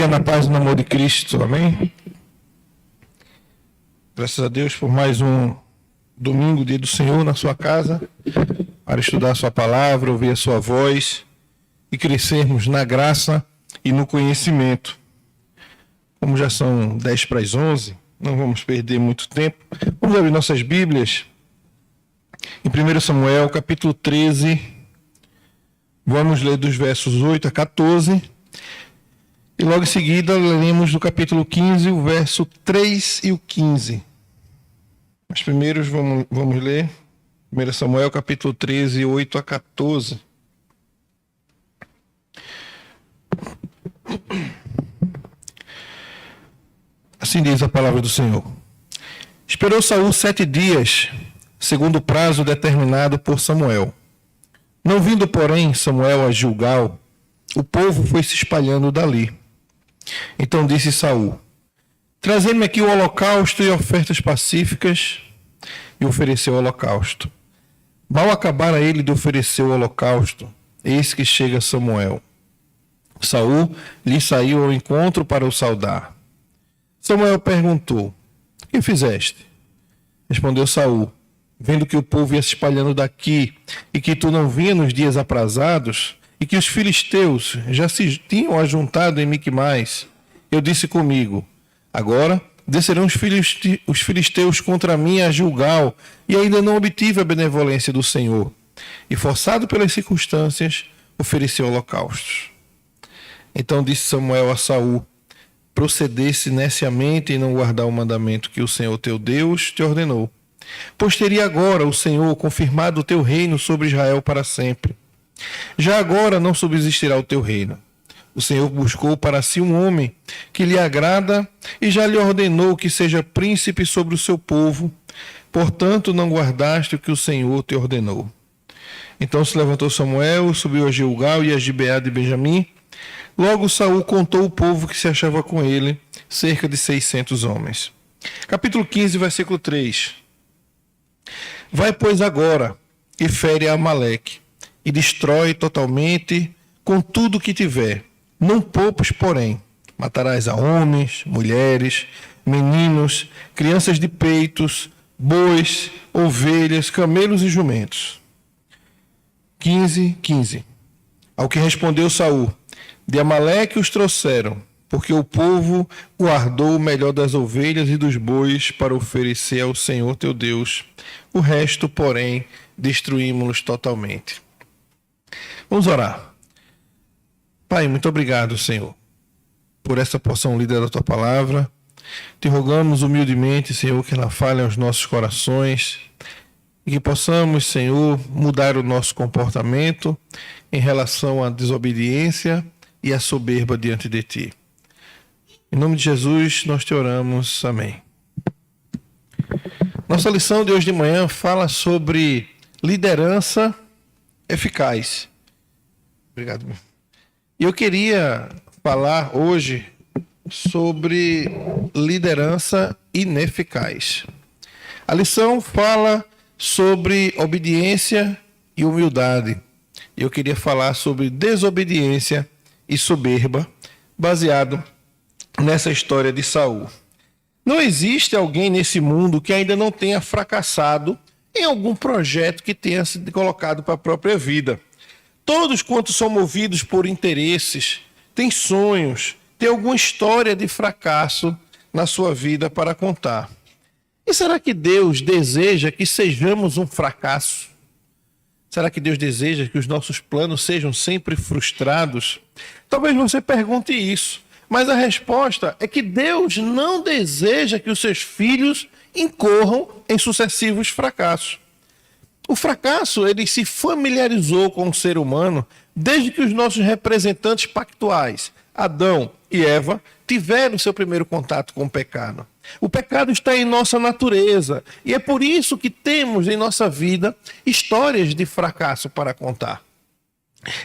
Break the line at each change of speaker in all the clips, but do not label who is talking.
dia, na paz e no amor de Cristo, amém? Graças a Deus por mais um domingo, dia do Senhor, na sua casa, para estudar a sua palavra, ouvir a sua voz e crescermos na graça e no conhecimento. Como já são 10 para as 11, não vamos perder muito tempo. Vamos abrir nossas Bíblias em 1 Samuel, capítulo 13. Vamos ler dos versos 8 a 14. E logo em seguida leremos do capítulo 15, o verso 3 e o 15. Mas primeiro vamos ler 1 Samuel, capítulo 13, 8 a 14. Assim diz a palavra do Senhor. Esperou Saul 7 dias, segundo o prazo determinado por Samuel. Não vindo, porém, Samuel a Gilgal, o povo foi se espalhando dali. Então disse Saul: trazei-me aqui o holocausto e ofertas pacíficas, e ofereceu o holocausto. Mal acabara ele de oferecer o holocausto, eis que chega Samuel. Saul lhe saiu ao encontro para o saudar. Samuel perguntou: que fizeste? Respondeu Saul: vendo que o povo ia se espalhando daqui, e que tu não vinha nos dias aprazados, e que os filisteus já se tinham ajuntado em Miquimais, eu disse comigo: agora descerão os filisteus contra mim a Gilgal, e ainda não obtive a benevolência do Senhor. E forçado pelas circunstâncias, ofereceu holocaustos. Então disse Samuel a Saul: procedesse neciamente em não guardar o mandamento que o Senhor teu Deus te ordenou. Pois teria agora o Senhor confirmado o teu reino sobre Israel para sempre. Já agora não subsistirá o teu reino. O Senhor buscou para si um homem que lhe agrada e já lhe ordenou que seja príncipe sobre o seu povo. Portanto, não guardaste o que o Senhor te ordenou. Então se levantou Samuel, subiu a Gilgal e a Gibeá de Benjamim. Logo Saul contou o povo que se achava com ele, cerca de 600 homens. Capítulo 15, versículo 3. Vai, pois, agora e fere a Amaleque, e destrói totalmente com tudo que tiver. Não poupes, porém. Matarás a homens, mulheres, meninos, crianças de peitos, bois, ovelhas, camelos e jumentos. 15. Ao que respondeu Saul: de Amaleque os trouxeram, porque o povo guardou o melhor das ovelhas e dos bois para oferecer ao Senhor teu Deus. O resto, porém, destruímos-los totalmente. Vamos orar. Pai, muito obrigado, Senhor, por essa porção lida da tua palavra. Te rogamos humildemente, Senhor, que ela fale aos nossos corações e que possamos, Senhor, mudar o nosso comportamento em relação à desobediência e à soberba diante de ti. Em nome de Jesus, nós te oramos. Amém. Nossa lição de hoje de manhã fala sobre liderança eficaz. Obrigado. E eu queria falar hoje sobre liderança ineficaz. A lição fala sobre obediência e humildade. E eu queria falar sobre desobediência e soberba, baseado nessa história de Saul. Não existe alguém nesse mundo que ainda não tenha fracassado em algum projeto que tenha sido colocado para a própria vida. Todos quantos são movidos por interesses, têm sonhos, têm alguma história de fracasso na sua vida para contar. E será que Deus deseja que sejamos um fracasso? Será que Deus deseja que os nossos planos sejam sempre frustrados? Talvez você pergunte isso, mas a resposta é que Deus não deseja que os seus filhos incorram em sucessivos fracassos. O fracasso, ele se familiarizou com o ser humano desde que os nossos representantes pactuais, Adão e Eva, tiveram seu primeiro contato com o pecado. O pecado está em nossa natureza e é por isso que temos em nossa vida histórias de fracasso para contar.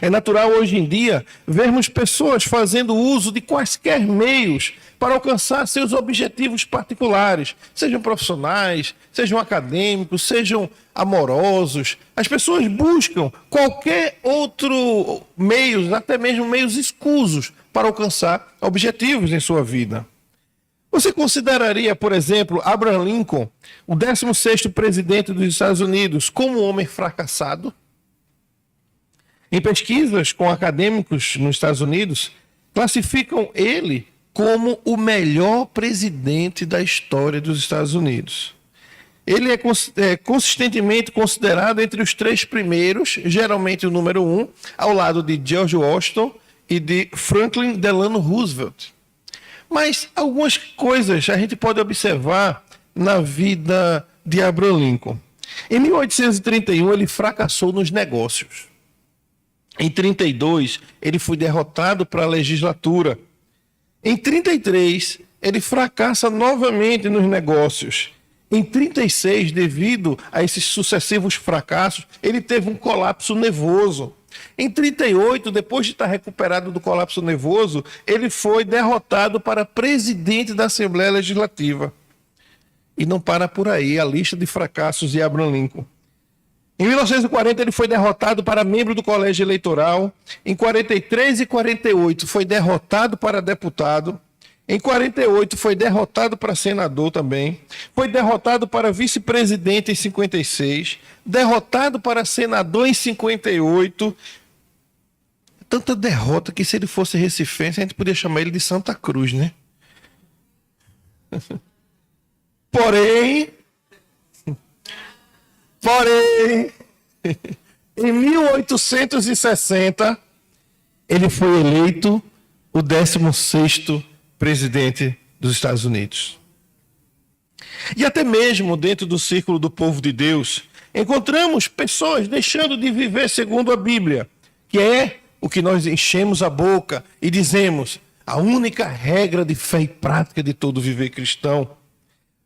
É natural hoje em dia vermos pessoas fazendo uso de quaisquer meios para alcançar seus objetivos particulares, sejam profissionais, sejam acadêmicos, sejam amorosos. As pessoas buscam qualquer outro meio, até mesmo meios escusos, para alcançar objetivos em sua vida. Você consideraria, por exemplo, Abraham Lincoln, o 16º presidente dos Estados Unidos, como um homem fracassado? Em pesquisas com acadêmicos nos Estados Unidos, classificam ele como o melhor presidente da história dos Estados Unidos. Ele é consistentemente considerado entre os 3 primeiros, geralmente o número 1, ao lado de George Washington e de Franklin Delano Roosevelt. Mas algumas coisas a gente pode observar na vida de Abraham Lincoln. Em 1831, ele fracassou nos negócios. Em 32, ele foi derrotado para a legislatura. Em 33, ele fracassa novamente nos negócios. Em 36, devido a esses sucessivos fracassos, ele teve um colapso nervoso. Em 38, depois de estar recuperado do colapso nervoso, ele foi derrotado para presidente da Assembleia Legislativa. E não para por aí a lista de fracassos de Abraham Lincoln. Em 1940, ele foi derrotado para membro do colégio eleitoral. Em 43 e 48, foi derrotado para deputado. Em 48, foi derrotado para senador também. Foi derrotado para vice-presidente em 56. Derrotado para senador em 58. Tanta derrota que, se ele fosse recifense, a gente podia chamar ele de Santa Cruz, né? Porém, em 1860, ele foi eleito o 16º presidente dos Estados Unidos. E até mesmo dentro do círculo do povo de Deus, encontramos pessoas deixando de viver segundo a Bíblia, que é o que nós enchemos a boca e dizemos, a única regra de fé e prática de todo viver cristão,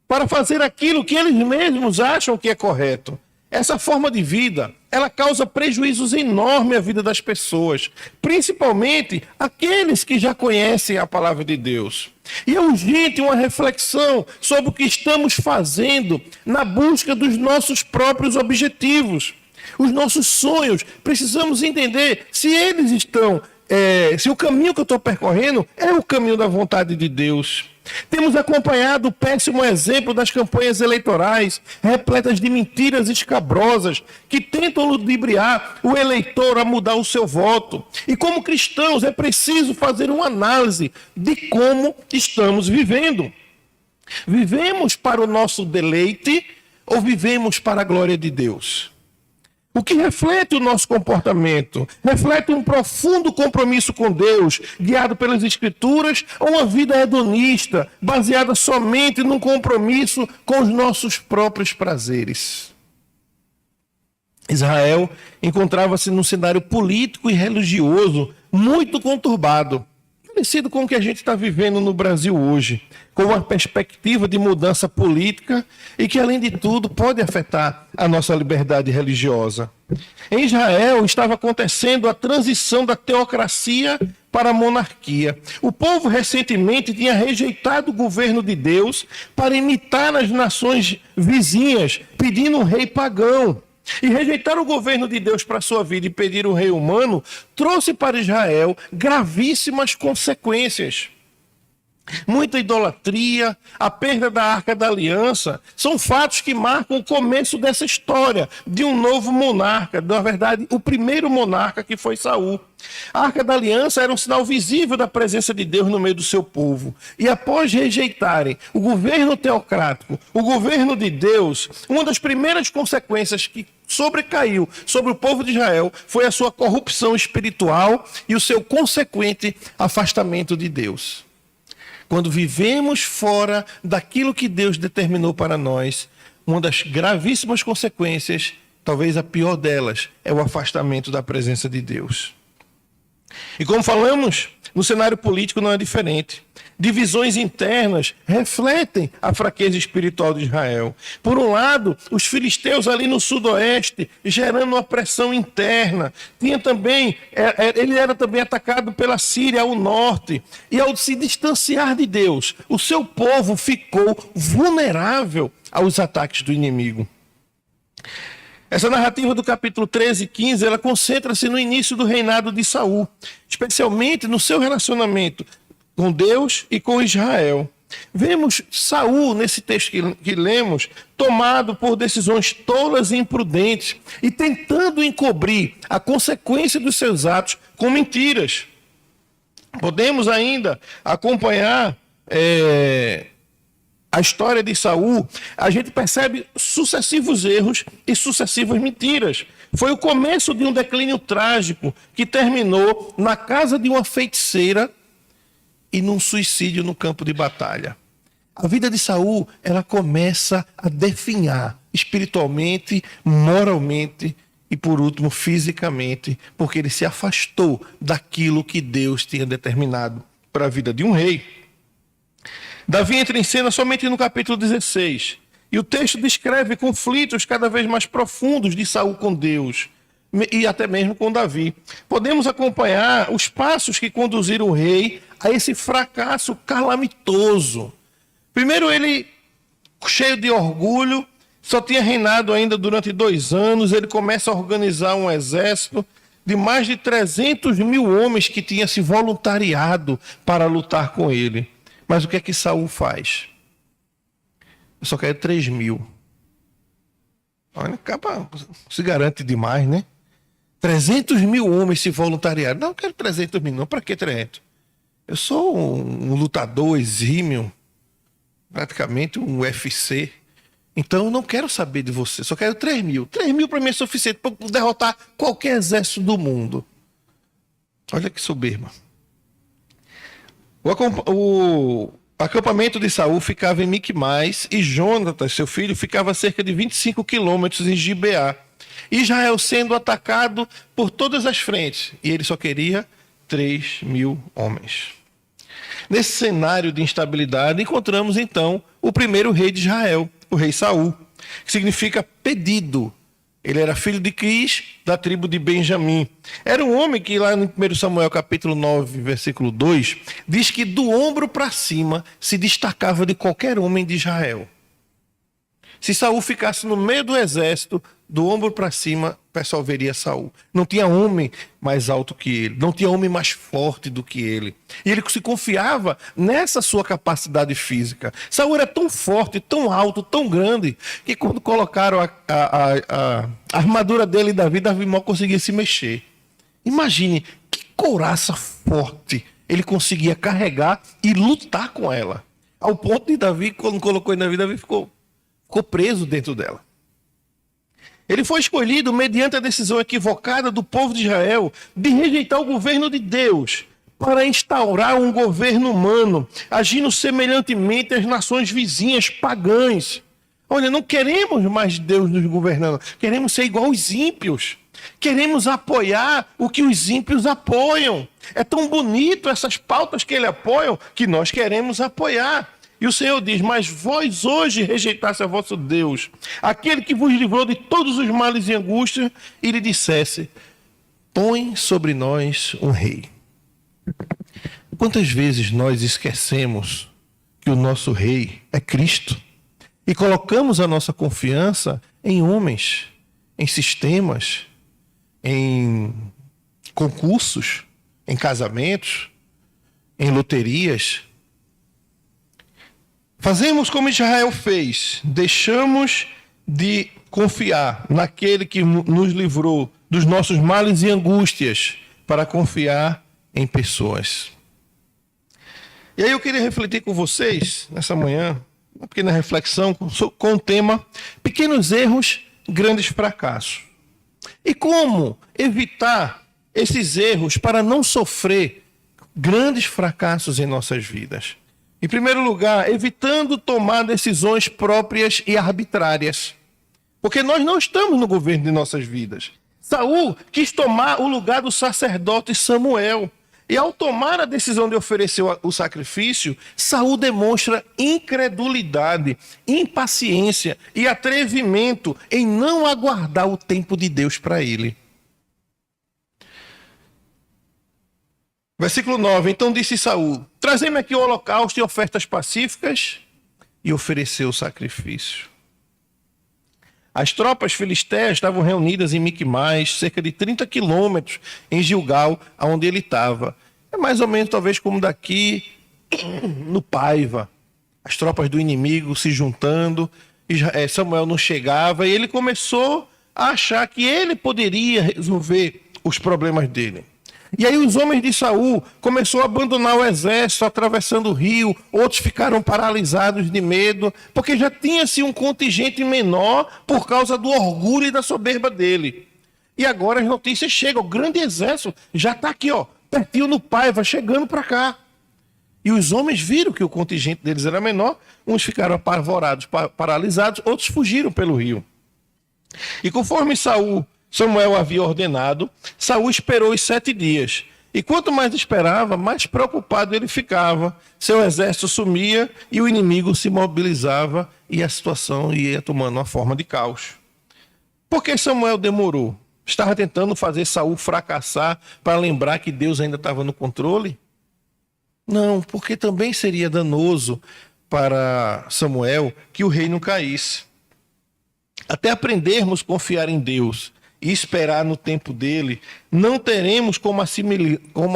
para fazer aquilo que eles mesmos acham que é correto. Essa forma de vida, ela causa prejuízos enormes à vida das pessoas, principalmente aqueles que já conhecem a palavra de Deus. E é urgente uma reflexão sobre o que estamos fazendo na busca dos nossos próprios objetivos, os nossos sonhos. Precisamos entender se eles estão, se o caminho que eu estou percorrendo é o caminho da vontade de Deus. Temos acompanhado o péssimo exemplo das campanhas eleitorais, repletas de mentiras escabrosas, que tentam ludibriar o eleitor a mudar o seu voto. E como cristãos, é preciso fazer uma análise de como estamos vivendo. Vivemos para o nosso deleite ou vivemos para a glória de Deus? O que reflete o nosso comportamento? Reflete um profundo compromisso com Deus, guiado pelas Escrituras, ou uma vida hedonista, baseada somente num compromisso com os nossos próprios prazeres? Israel encontrava-se num cenário político e religioso muito conturbado, parecido com o que a gente está vivendo no Brasil hoje, com uma perspectiva de mudança política e que, além de tudo, pode afetar a nossa liberdade religiosa. Em Israel estava acontecendo a transição da teocracia para a monarquia. O povo recentemente tinha rejeitado o governo de Deus para imitar as nações vizinhas, pedindo um rei pagão. E rejeitar o governo de Deus para a sua vida e pedir um rei humano trouxe para Israel gravíssimas consequências. Muita idolatria, a perda da Arca da Aliança, são fatos que marcam o começo dessa história de um novo monarca, na verdade, o primeiro monarca, que foi Saul. A Arca da Aliança era um sinal visível da presença de Deus no meio do seu povo. E após rejeitarem o governo teocrático, o governo de Deus, uma das primeiras consequências que sobrecaiu sobre o povo de Israel foi a sua corrupção espiritual e o seu consequente afastamento de Deus. Quando vivemos fora daquilo que Deus determinou para nós, uma das gravíssimas consequências, talvez a pior delas, é o afastamento da presença de Deus. E como falamos No cenário político não é diferente. Divisões internas refletem a fraqueza espiritual de Israel. Por um lado, os filisteus ali no sudoeste, gerando uma pressão interna. Ele era também atacado pela Síria ao norte. E ao se distanciar de Deus, o seu povo ficou vulnerável aos ataques do inimigo. Essa narrativa do capítulo 13 e 15, ela concentra-se no início do reinado de Saul, especialmente no seu relacionamento com Deus e com Israel. Vemos Saul, nesse texto que lemos, tomado por decisões tolas e imprudentes e tentando encobrir a consequência dos seus atos com mentiras. Podemos ainda acompanhar a história de Saul. A gente percebe sucessivos erros e sucessivas mentiras. Foi o começo de um declínio trágico que terminou na casa de uma feiticeira e num suicídio no campo de batalha. A vida de Saul, ela começa a definhar espiritualmente, moralmente e, por último, fisicamente, porque ele se afastou daquilo que Deus tinha determinado para a vida de um rei. Davi entra em cena somente no capítulo 16. E o texto descreve conflitos cada vez mais profundos de Saul com Deus e até mesmo com Davi. Podemos acompanhar os passos que conduziram o rei a esse fracasso calamitoso. Primeiro, ele, cheio de orgulho, só tinha reinado ainda durante 2 anos. Ele começa a organizar um exército de mais de 300 mil homens que tinha se voluntariado para lutar com ele. Mas o que é que Saul faz? Eu só quero 3 mil. Olha, acaba, se garante demais, né? 300 mil homens se voluntariaram. Não, eu quero 300 mil, não. Para que 300? Eu sou um lutador exímio, praticamente um UFC. Então eu não quero saber de você, só quero 3 mil. 3 mil para mim é suficiente para derrotar qualquer exército do mundo. Olha que soberba. O acampamento de Saul ficava em Miquimais e Jonatas, seu filho, ficava a cerca de 25 quilômetros em Gibeá. Israel sendo atacado por todas as frentes. E ele só queria 3 mil homens. Nesse cenário de instabilidade, encontramos então o primeiro rei de Israel, o rei Saul, que significa pedido. Ele era filho de Quis, da tribo de Benjamim. Era um homem que lá no 1 Samuel capítulo 9, versículo 2, diz que do ombro para cima se destacava de qualquer homem de Israel. Se Saul ficasse no meio do exército, do ombro para cima, o pessoal veria Saul. Não tinha homem mais alto que ele, não tinha homem mais forte do que ele. E ele se confiava nessa sua capacidade física. Saul era tão forte, tão alto, tão grande, que quando colocaram a armadura dele em Davi, Davi mal conseguia se mexer. Imagine que couraça forte ele conseguia carregar e lutar com ela. Ao ponto de Davi, quando colocou em Davi, Davi ficou preso dentro dela. Ele foi escolhido mediante a decisão equivocada do povo de Israel de rejeitar o governo de Deus para instaurar um governo humano, agindo semelhantemente às nações vizinhas pagãs. Olha, não queremos mais Deus nos governando, queremos ser igual aos ímpios. Queremos apoiar o que os ímpios apoiam. É tão bonito essas pautas que eles apoiam que nós queremos apoiar. E o Senhor diz, mas vós hoje rejeitaste a vosso Deus, aquele que vos livrou de todos os males e angústias, e lhe dissesse, põe sobre nós um rei. Quantas vezes nós esquecemos que o nosso rei é Cristo e colocamos a nossa confiança em homens, em sistemas, em concursos, em casamentos, em loterias? Fazemos como Israel fez, deixamos de confiar naquele que nos livrou dos nossos males e angústias para confiar em pessoas. E aí eu queria refletir com vocês, nessa manhã, uma pequena reflexão com o tema Pequenos Erros, Grandes Fracassos. E como evitar esses erros para não sofrer grandes fracassos em nossas vidas? Em primeiro lugar, evitando tomar decisões próprias e arbitrárias. Porque nós não estamos no governo de nossas vidas. Saul quis tomar o lugar do sacerdote Samuel. E ao tomar a decisão de oferecer o sacrifício, Saul demonstra incredulidade, impaciência e atrevimento em não aguardar o tempo de Deus para ele. Versículo 9. Então disse Saul: trazei-me aqui o holocausto e ofertas pacíficas, e ofereceu o sacrifício. As tropas filisteias estavam reunidas em Miquimais, cerca de 30 quilômetros em Gilgal, onde ele estava. É mais ou menos talvez como daqui no Paiva. As tropas do inimigo se juntando, e Samuel não chegava, e ele começou a achar que ele poderia resolver os problemas dele. E aí os homens de Saul começaram a abandonar o exército, atravessando o rio. Outros ficaram paralisados de medo, porque já tinha-se um contingente menor por causa do orgulho e da soberba dele. E agora as notícias chegam, o grande exército já está aqui, ó, pertinho no Paiva, chegando para cá. E os homens viram que o contingente deles era menor, uns ficaram apavorados, paralisados, outros fugiram pelo rio. E conforme Samuel havia ordenado, Saul esperou os 7 dias. E quanto mais esperava, mais preocupado ele ficava. Seu exército sumia e o inimigo se mobilizava e a situação ia tomando uma forma de caos. Por que Samuel demorou? Estava tentando fazer Saul fracassar para lembrar que Deus ainda estava no controle? Não, porque também seria danoso para Samuel que o reino caísse. Até aprendermos a confiar em Deus e esperar no tempo dele, não teremos como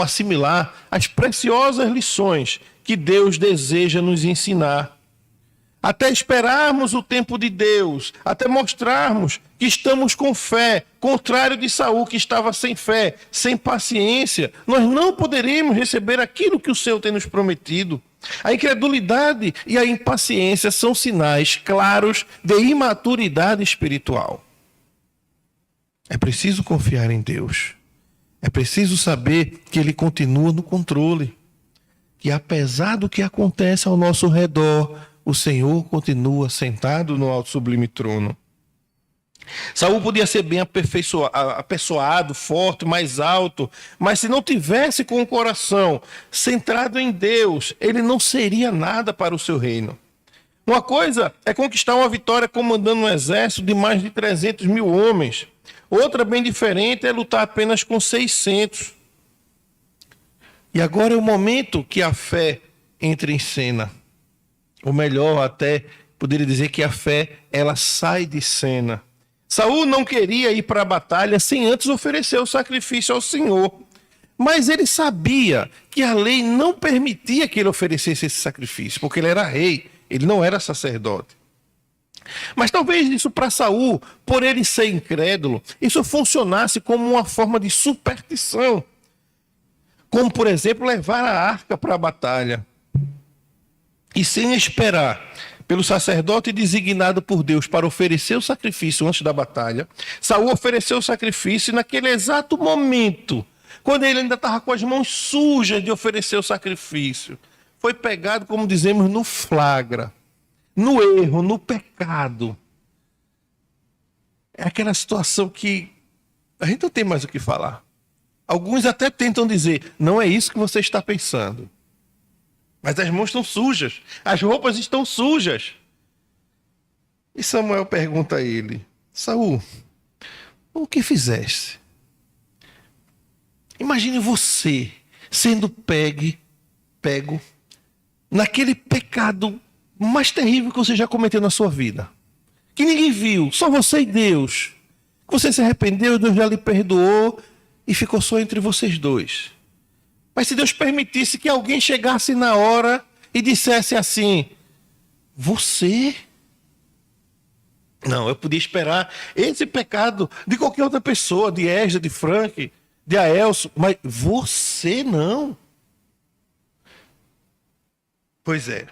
assimilar as preciosas lições que Deus deseja nos ensinar. Até esperarmos o tempo de Deus, até mostrarmos que estamos com fé, contrário de Saul, que estava sem fé, sem paciência, nós não poderemos receber aquilo que o Senhor tem nos prometido. A incredulidade e a impaciência são sinais claros de imaturidade espiritual. É preciso confiar em Deus. É preciso saber que Ele continua no controle. Que apesar do que acontece ao nosso redor, o Senhor continua sentado no alto sublime trono. Saul podia ser bem apessoado, forte, mais alto, mas se não tivesse com o coração centrado em Deus, ele não seria nada para o seu reino. Uma coisa é conquistar uma vitória comandando um exército de mais de 300 mil homens. Outra bem diferente é lutar apenas com 600. E agora é o momento que a fé entra em cena. Ou melhor, até poderia dizer que a fé, ela sai de cena. Saul não queria ir para a batalha sem antes oferecer o sacrifício ao Senhor. Mas ele sabia que a lei não permitia que ele oferecesse esse sacrifício, porque ele era rei, ele não era sacerdote. Mas talvez isso para Saul, por ele ser incrédulo, isso funcionasse como uma forma de superstição. Como, por exemplo, levar a arca para a batalha. E sem esperar pelo sacerdote designado por Deus para oferecer o sacrifício antes da batalha, Saul ofereceu o sacrifício e naquele exato momento, quando ele ainda estava com as mãos sujas de oferecer o sacrifício, foi pegado, como dizemos, no flagra. No erro, no pecado. É aquela situação que a gente não tem mais o que falar. Alguns até tentam dizer, não é isso que você está pensando. Mas as mãos estão sujas, as roupas estão sujas. E Samuel pergunta a ele, Saul, o que fizeste? Imagine você sendo pego naquele pecado mais terrível que você já cometeu na sua vida. Que ninguém viu, só você e Deus. Você se arrependeu, Deus já lhe perdoou e ficou só entre vocês dois. Mas se Deus permitisse que alguém chegasse na hora e dissesse assim, você? Não, eu podia esperar esse pecado de qualquer outra pessoa, de Esdra, de Frank, de Aelso, mas você não. Pois é.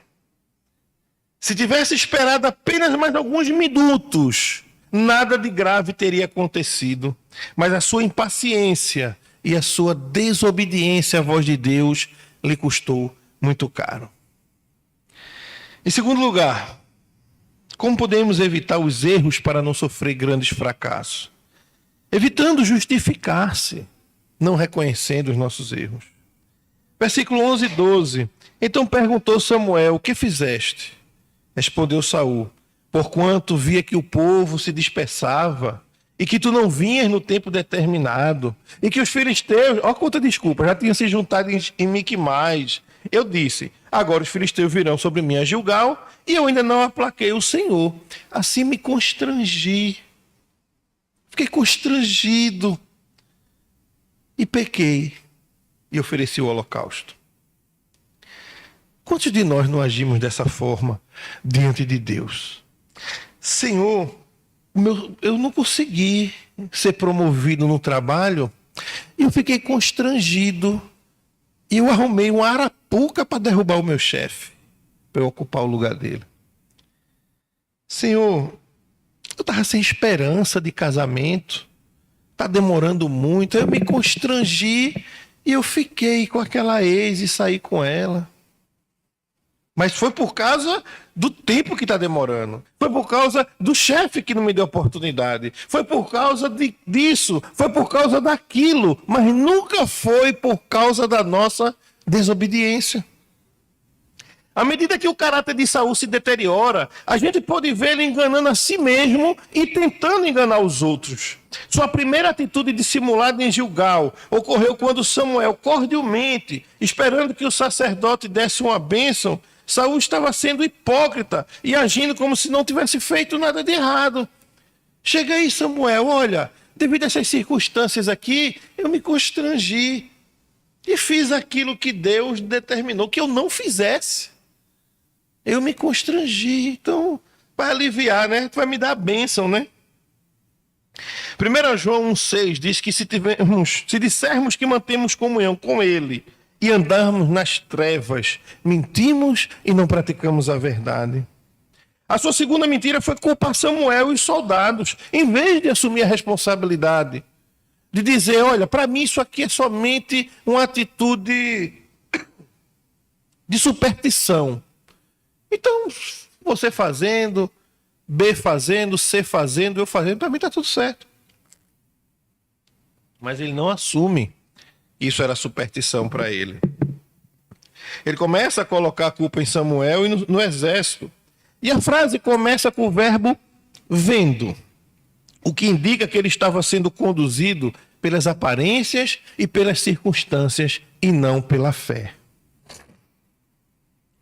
Se tivesse esperado apenas mais alguns minutos, nada de grave teria acontecido. Mas a sua impaciência e a sua desobediência à voz de Deus lhe custou muito caro. Em segundo lugar, como podemos evitar os erros para não sofrer grandes fracassos? Evitando justificar-se, não reconhecendo os nossos erros. Versículo 11 e 12. Então perguntou Samuel: o que fizeste? Respondeu Saul: porquanto via que o povo se dispersava, e que tu não vinhas no tempo determinado, e que os filisteus, ó quanta desculpa, já tinham se juntado em Miquimais. Eu disse: agora os filisteus virão sobre mim a Gilgal, e eu ainda não aplaquei o Senhor. Assim me constrangi. Fiquei constrangido. E pequei. E ofereci o holocausto. Quantos de nós não agimos dessa forma diante de Deus? Senhor, eu não consegui ser promovido no trabalho e eu fiquei constrangido. E eu arrumei uma arapuca para derrubar o meu chefe, para eu ocupar o lugar dele. Senhor, eu estava sem esperança de casamento, está demorando muito, eu me constrangi e eu fiquei com aquela ex e saí com ela. Mas foi por causa do tempo que está demorando. Foi por causa do chefe que não me deu oportunidade. Foi por causa disso. Foi por causa daquilo. Mas nunca foi por causa da nossa desobediência. À medida que o caráter de Saul se deteriora, a gente pode ver ele enganando a si mesmo e tentando enganar os outros. Sua primeira atitude dissimulada em Gilgal ocorreu quando Samuel, cordialmente, esperando que o sacerdote desse uma bênção, Saul estava sendo hipócrita e agindo como se não tivesse feito nada de errado. Chega aí, Samuel, olha, devido a essas circunstâncias aqui, eu me constrangi e fiz aquilo que Deus determinou que eu não fizesse. Eu me constrangi, então, para aliviar, né? Tu vai me dar a bênção, né? 1 João 1,6 diz que se dissermos que mantemos comunhão com Ele e andarmos nas trevas, mentimos e não praticamos a verdade. A sua segunda mentira foi culpar Samuel e os soldados, em vez de assumir a responsabilidade, de dizer, olha, para mim isso aqui é somente uma atitude de superstição. Então, você fazendo, B fazendo, C fazendo, eu fazendo, para mim está tudo certo. Mas ele não assume. Isso era superstição para ele. Ele começa a colocar a culpa em Samuel e no exército. E a frase começa com o verbo vendo, o que indica que ele estava sendo conduzido pelas aparências e pelas circunstâncias e não pela fé.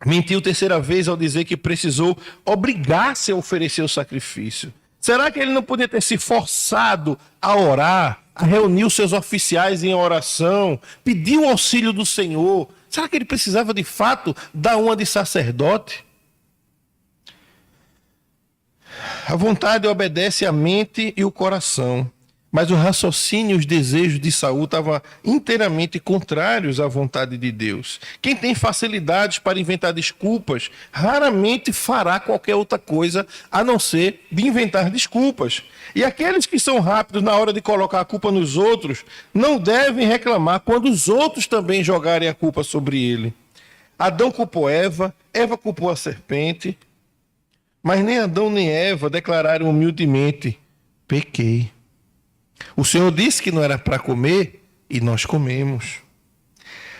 Mentiu terceira vez ao dizer que precisou obrigar-se a oferecer o sacrifício. Será que ele não podia ter se forçado a orar, a reunir os seus oficiais em oração, pedir o auxílio do Senhor? Será que ele precisava de fato dar uma de sacerdote? A vontade obedece à mente e o coração, mas o raciocínio e os desejos de Saul estavam inteiramente contrários à vontade de Deus. Quem tem facilidades para inventar desculpas, raramente fará qualquer outra coisa a não ser de inventar desculpas. E aqueles que são rápidos na hora de colocar a culpa nos outros, não devem reclamar quando os outros também jogarem a culpa sobre ele. Adão culpou Eva, Eva culpou a serpente, mas nem Adão nem Eva declararam humildemente, pequei. O Senhor disse que não era para comer e nós comemos.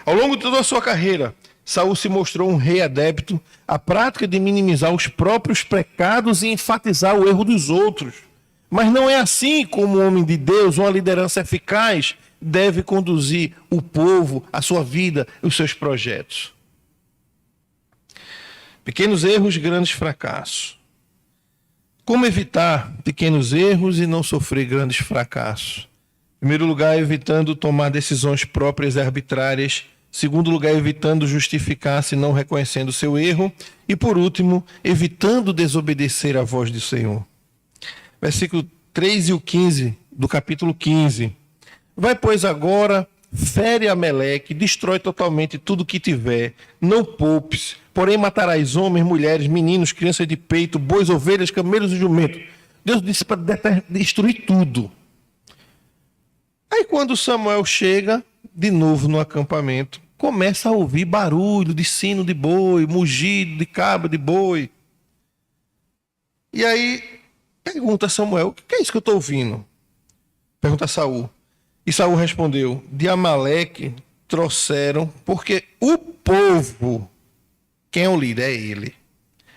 Ao longo de toda a sua carreira, Saul se mostrou um rei adepto à prática de minimizar os próprios pecados e enfatizar o erro dos outros. Mas não é assim como um homem de Deus, uma liderança eficaz, deve conduzir o povo, a sua vida e os seus projetos. Pequenos erros, grandes fracassos. Como evitar pequenos erros e não sofrer grandes fracassos? Em primeiro lugar, evitando tomar decisões próprias e arbitrárias. Em segundo lugar, evitando justificar-se, não reconhecendo seu erro. E por último, evitando desobedecer à voz do Senhor. Versículo 3 e o 15 do capítulo 15. Vai, pois, agora, fere Ameleque, destrói totalmente tudo que tiver, não poupes, porém matarás homens, mulheres, meninos, crianças de peito, bois, ovelhas, camelos e jumentos. Deus disse para destruir tudo. Aí quando Samuel chega, de novo no acampamento, começa a ouvir barulho de sino de boi, mugido de cabra de boi. E aí pergunta a Samuel, o que é isso que eu estou ouvindo? Pergunta a Saul. E Saul respondeu, de Amaleque trouxeram, porque o povo, quem é o líder? É ele.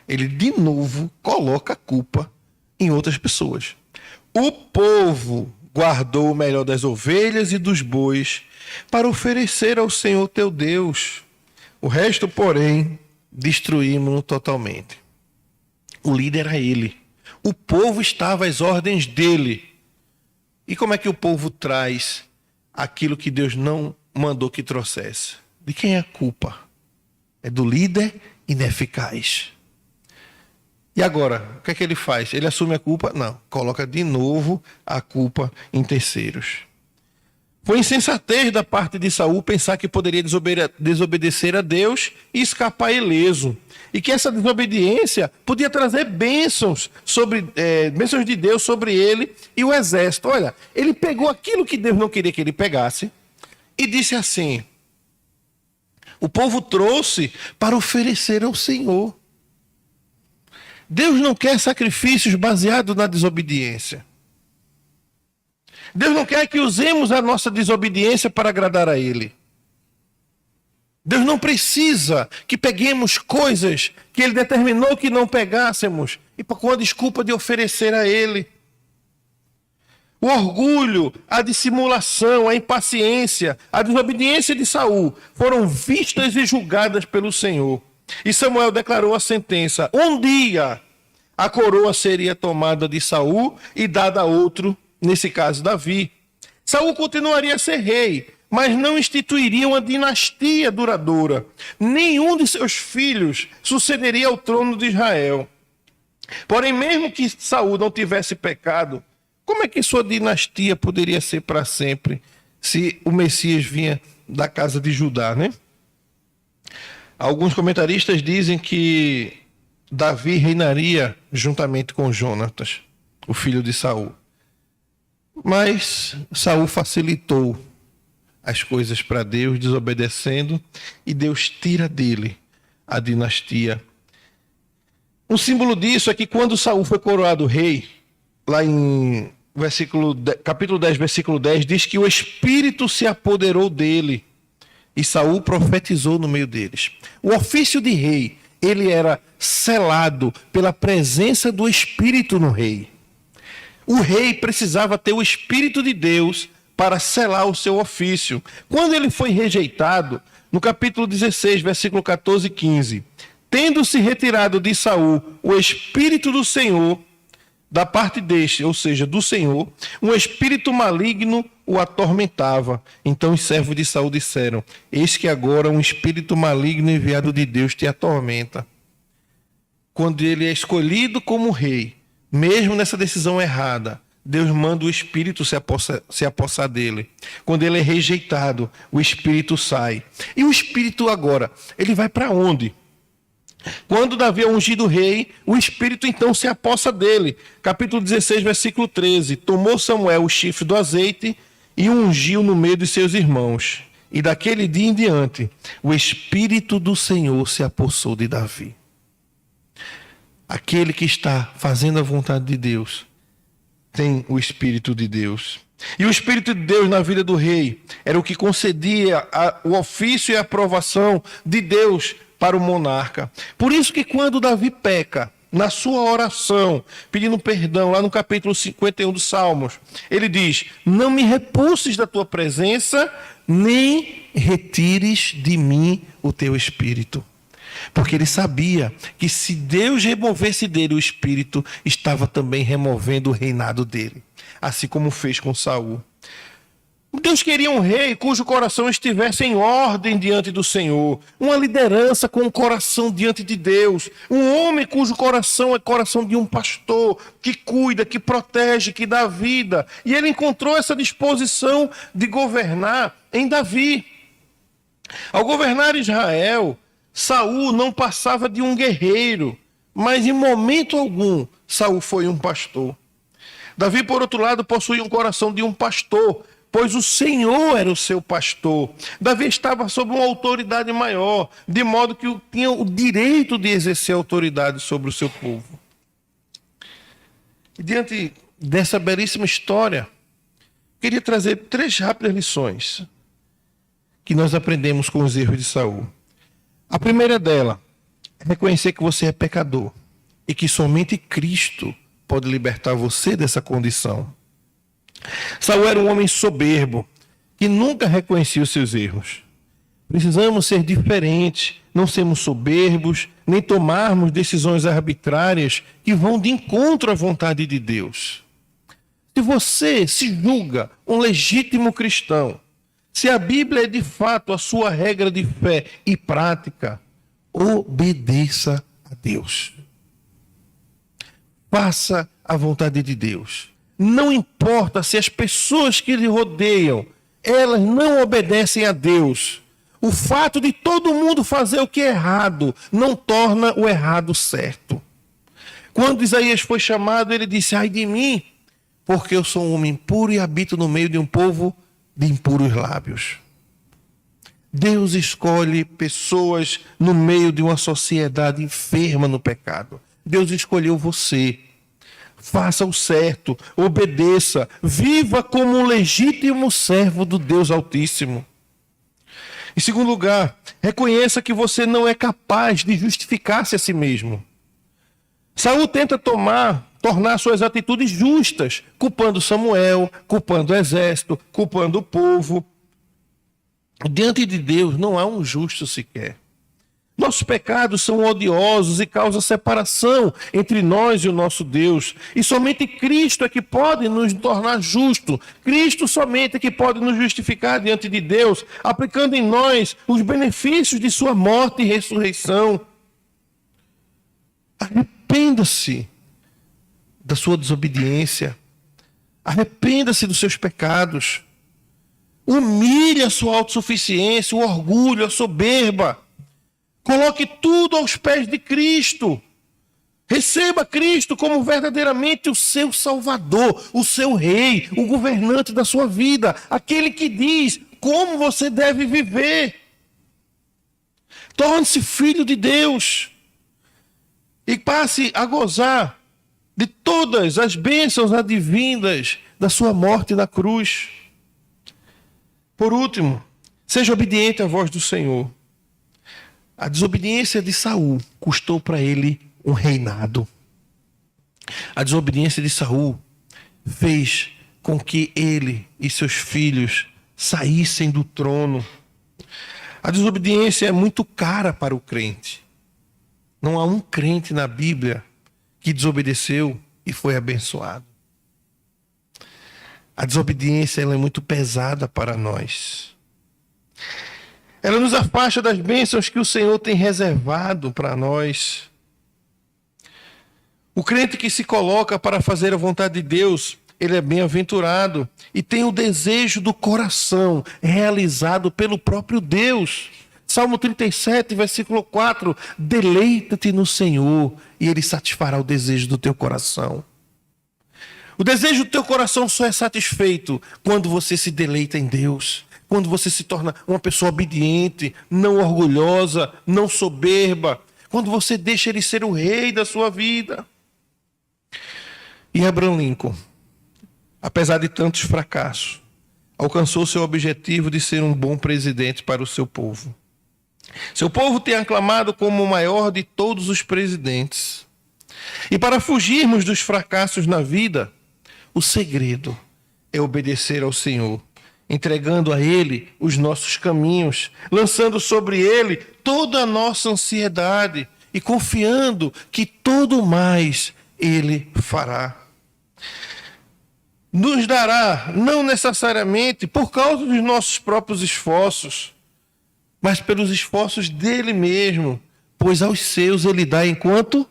Ele, de novo, coloca a culpa em outras pessoas. O povo guardou o melhor das ovelhas e dos bois para oferecer ao Senhor teu Deus. O resto, porém, destruímos-no totalmente. O líder era ele. O povo estava às ordens dele. E como é que o povo traz aquilo que Deus não mandou que trouxesse? De quem é a culpa? É do líder ineficaz. E agora, o que é que ele faz? Ele assume a culpa? Não, coloca de novo a culpa em terceiros. Foi insensatez da parte de Saul pensar que poderia desobedecer a Deus e escapar ileso. E que essa desobediência podia trazer bênçãos de Deus sobre ele e o exército. Olha, ele pegou aquilo que Deus não queria que ele pegasse e disse assim: o povo trouxe para oferecer ao Senhor. Deus não quer sacrifícios baseados na desobediência. Deus não quer que usemos a nossa desobediência para agradar a Ele. Deus não precisa que peguemos coisas que Ele determinou que não pegássemos e com a desculpa de oferecer a Ele. O orgulho, a dissimulação, a impaciência, a desobediência de Saul foram vistas e julgadas pelo Senhor. E Samuel declarou a sentença: um dia a coroa seria tomada de Saul e dada a outro, nesse caso Davi. Saul continuaria a ser rei, mas não instituiria uma dinastia duradoura. Nenhum de seus filhos sucederia ao trono de Israel. Porém, mesmo que Saul não tivesse pecado, como é que sua dinastia poderia ser para sempre se o Messias vinha da casa de Judá, né? Alguns comentaristas dizem que Davi reinaria juntamente com Jonatas, o filho de Saul. Mas Saul facilitou as coisas para Deus, desobedecendo, e Deus tira dele a dinastia. Um símbolo disso é que quando Saul foi coroado rei, lá em capítulo 10, versículo 10, diz que o Espírito se apoderou dele e Saul profetizou no meio deles. O ofício de rei, ele era selado pela presença do Espírito no rei. O rei precisava ter o Espírito de Deus para selar o seu ofício. Quando ele foi rejeitado, no capítulo 16, versículo 14 e 15, tendo-se retirado de Saul o Espírito do Senhor, da parte deste, ou seja, do Senhor, um espírito maligno o atormentava. Então os servos de Saul disseram: eis que agora um espírito maligno enviado de Deus te atormenta. Quando ele é escolhido como rei, mesmo nessa decisão errada, Deus manda o espírito se apossar dele. Quando ele é rejeitado, o espírito sai. E o espírito agora, ele vai para onde? Quando Davi é ungido rei, o Espírito então se apossa dele. Capítulo 16, versículo 13. Tomou Samuel o chifre do azeite e o ungiu no meio de seus irmãos. E daquele dia em diante, o Espírito do Senhor se apossou de Davi. Aquele que está fazendo a vontade de Deus tem o Espírito de Deus. E o Espírito de Deus na vida do rei era o que concedia o ofício e a aprovação de Deus para o monarca. Por isso que quando Davi peca, na sua oração, pedindo perdão, lá no capítulo 51 dos Salmos, ele diz: não me repulses da tua presença, nem retires de mim o teu Espírito. Porque ele sabia que se Deus removesse dele o Espírito, estava também removendo o reinado dele, assim como fez com Saul. Deus queria um rei cujo coração estivesse em ordem diante do Senhor, uma liderança com o coração diante de Deus, um homem cujo coração é coração de um pastor, que cuida, que protege, que dá vida. E ele encontrou essa disposição de governar em Davi. Ao governar Israel, Saul não passava de um guerreiro, mas em momento algum Saul foi um pastor. Davi, por outro lado, possuía um coração de um pastor, pois o Senhor era o seu pastor. Davi estava sob uma autoridade maior, de modo que tinha o direito de exercer autoridade sobre o seu povo. E diante dessa belíssima história, queria trazer 3 rápidas lições que nós aprendemos com os erros de Saul. A primeira dela é reconhecer que você é pecador e que somente Cristo pode libertar você dessa condição. Saul era um homem soberbo que nunca reconhecia os seus erros. Precisamos ser diferentes, não sermos soberbos, nem tomarmos decisões arbitrárias que vão de encontro à vontade de Deus. Se você se julga um legítimo cristão, se a Bíblia é de fato a sua regra de fé e prática, obedeça a Deus. Faça a vontade de Deus. Não importa se as pessoas que lhe rodeiam, elas não obedecem a Deus. O fato de todo mundo fazer o que é errado não torna o errado certo. Quando Isaías foi chamado, ele disse: ai de mim, porque eu sou um homem impuro e habito no meio de um povo de impuros lábios. Deus escolhe pessoas no meio de uma sociedade enferma no pecado. Deus escolheu você. Faça o certo, obedeça, viva como um legítimo servo do Deus Altíssimo. Em segundo lugar, reconheça que você não é capaz de justificar-se a si mesmo. Saul tenta tornar suas atitudes justas, culpando Samuel, culpando o exército, culpando o povo. Diante de Deus não há um justo sequer. Nossos pecados são odiosos e causam separação entre nós e o nosso Deus. E somente Cristo é que pode nos tornar justos. Cristo somente é que pode nos justificar diante de Deus, aplicando em nós os benefícios de sua morte e ressurreição. Arrependa-se da sua desobediência. Arrependa-se dos seus pecados. Humilhe a sua autossuficiência, o orgulho, a soberba. Coloque tudo aos pés de Cristo. Receba Cristo como verdadeiramente o seu Salvador, o seu Rei, o governante da sua vida, aquele que diz como você deve viver. Torne-se filho de Deus e passe a gozar de todas as bênçãos advindas da sua morte na cruz. Por último, seja obediente à voz do Senhor. A desobediência de Saul custou para ele um reinado. A desobediência de Saul fez com que ele e seus filhos saíssem do trono. A desobediência é muito cara para o crente. Não há um crente na Bíblia que desobedeceu e foi abençoado. A desobediência ela é muito pesada para nós. Ela nos afasta das bênçãos que o Senhor tem reservado para nós. O crente que se coloca para fazer a vontade de Deus, ele é bem-aventurado e tem o desejo do coração realizado pelo próprio Deus. Salmo 37, versículo 4, deleita-te no Senhor e Ele satisfará o desejo do teu coração. O desejo do teu coração só é satisfeito quando você se deleita em Deus. Quando você se torna uma pessoa obediente, não orgulhosa, não soberba. Quando você deixa Ele ser o rei da sua vida. E Abraham Lincoln, apesar de tantos fracassos, alcançou seu objetivo de ser um bom presidente para o seu povo. Seu povo tem aclamado como o maior de todos os presidentes. E para fugirmos dos fracassos na vida, o segredo é obedecer ao Senhor, entregando a Ele os nossos caminhos, lançando sobre Ele toda a nossa ansiedade e confiando que tudo mais Ele fará. Nos dará, não necessariamente por causa dos nossos próprios esforços, mas pelos esforços dele mesmo, pois aos seus Ele dá enquanto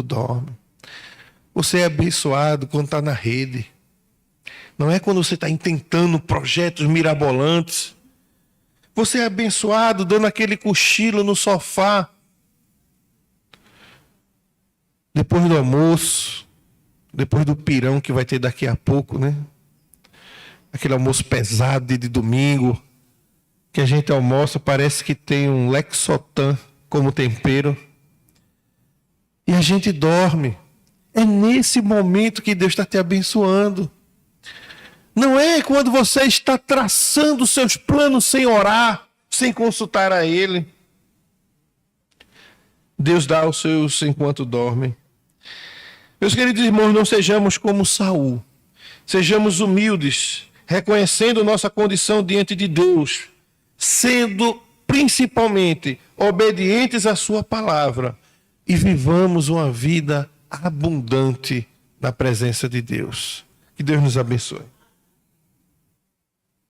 dorme. Você é abençoado quando está na rede. Não é quando você está intentando projetos mirabolantes. Você é abençoado dando aquele cochilo no sofá. Depois do almoço, depois do pirão que vai ter daqui a pouco, né? Aquele almoço pesado de domingo, que a gente almoça, parece que tem um Lexotan como tempero. E a gente dorme. É nesse momento que Deus está te abençoando. Não é quando você está traçando seus planos sem orar, sem consultar a Ele. Deus dá aos seus enquanto dormem. Meus queridos irmãos, não sejamos como Saul. Sejamos humildes, reconhecendo nossa condição diante de Deus, sendo principalmente obedientes à sua palavra e vivamos uma vida abundante na presença de Deus. Que Deus nos abençoe.